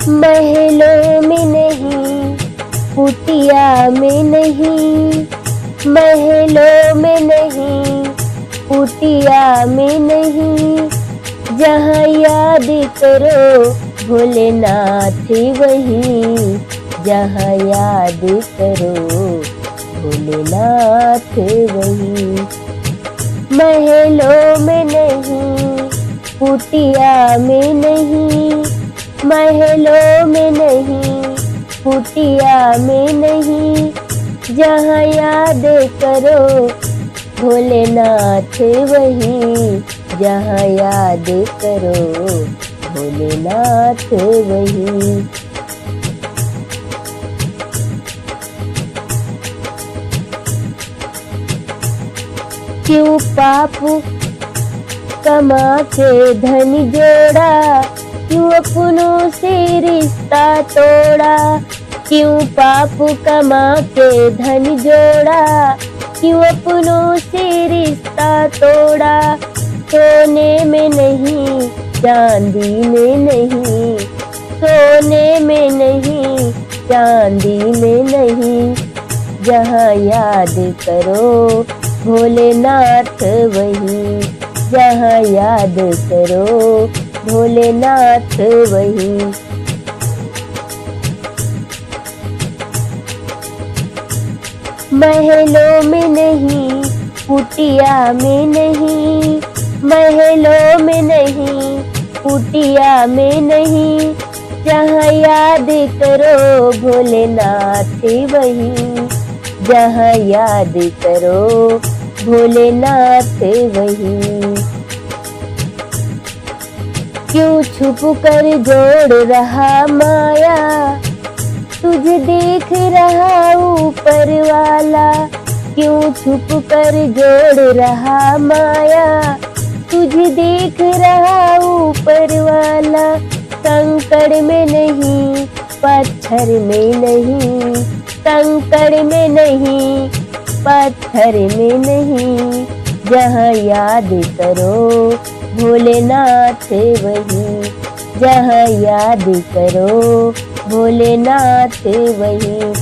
महलों में नहीं, कुटिया में नहीं, महलों में नहीं, कुटिया में नहीं, जहाँ याद करो भोलेनाथ वहीं, जहाँ याद करो भोलेनाथ वहीं। महलों में नहीं, कुटिया में नहीं, महलों में नहीं, कुटिया में नहीं, जहाँ याद करो भोलेनाथ वहीं, जहाँ याद करो भोलेनाथ वहीं। क्यों पाप कमा के धन जोड़ा, क्यों अपनों से रिश्ता तोड़ा, क्यों पाप कमा के धन जोड़ा, क्यों अपनों से रिश्ता तोड़ा। सोने में नहीं, चांदी में नहीं, सोने में नहीं, चांदी में नहीं, जहाँ याद करो भोलेनाथ वहीं, जहाँ याद करो भोलेनाथ वहीं। महलों में नहीं, कुटिया में नहीं, महलों में नहीं, कुटिया में नहीं, जहाँ याद करो भोलेनाथ वहीं, जहाँ याद करो भोलेनाथ वहीं। क्यों छुप कर जोड़ रहा माया, तुझे देख रहा ऊपर वाला, क्यों छुप कर जोड़ रहा माया, तुझे देख रहा ऊपर वाला। कंकड़ में नहीं, पत्थर में नहीं, कंकड़ में नहीं, पत्थर में नहीं, जहाँ याद करो भोलेनाथ वहीं, जहाँ याद करो भोलेनाथ वहीं।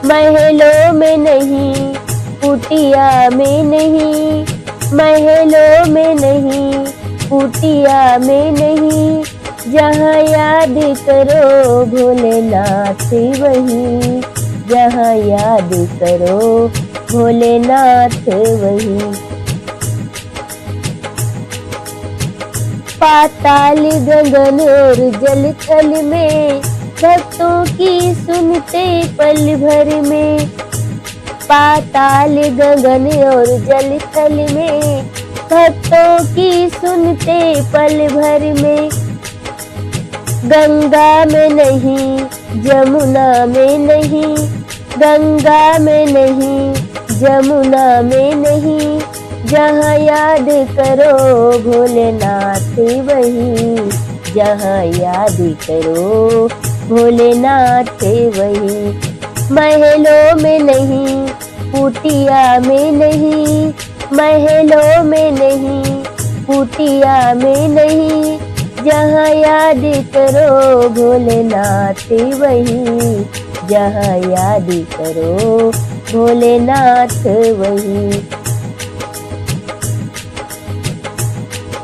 महलों में नहीं, कुटिया में नहीं, महलों में नहीं, कुटिया में नहीं, जहाँ याद करो भोलेनाथ वहीं, जहाँ याद करो भोलेनाथ वहीं। पाताल गगन और जल थल में, भक्तों की सुनते पल भर में, पाताल गगन और जल थल में, भक्तों की सुनते पल भर में। गंगा में नहीं, जमुना में नहीं, गंगा में नहीं, जमुना में नहीं, जहाँ याद करो भोलेनाथ वहीं, जहाँ याद करो भोलेनाथ वहीं। महलों में नहीं, कुटिया में नहीं, महलों में नहीं, कुटिया में नहीं, जहाँ याद करो भोलेनाथ वहीं, जहाँ याद करो भोलेनाथ वहीं।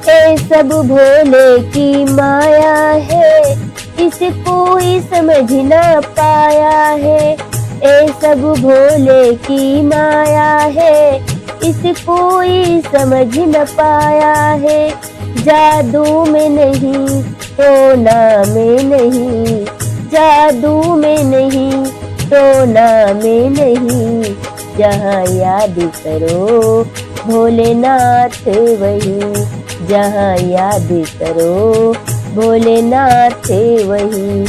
ये सब भोले की माया है, इसे कोई समझ न पाया है। ये सब भोले की माया है, इसे कोई समझ न पाया है। जादू में नहीं, टोना में नहीं, जादू में नहीं, टोना में नहीं, जहाँ याद करो भोलेनाथ वहीं, जहाँ याद करो भोलेनाथ वहीं।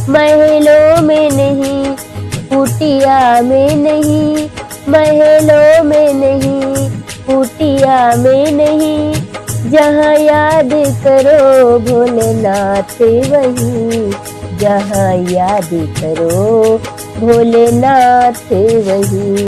महलों में नहीं, कुटिया में नहीं, महलों में नहीं, कुटिया में नहीं, जहाँ याद करो भोलेनाथ वहीं, जहाँ याद करो भोलेनाथ वहीं।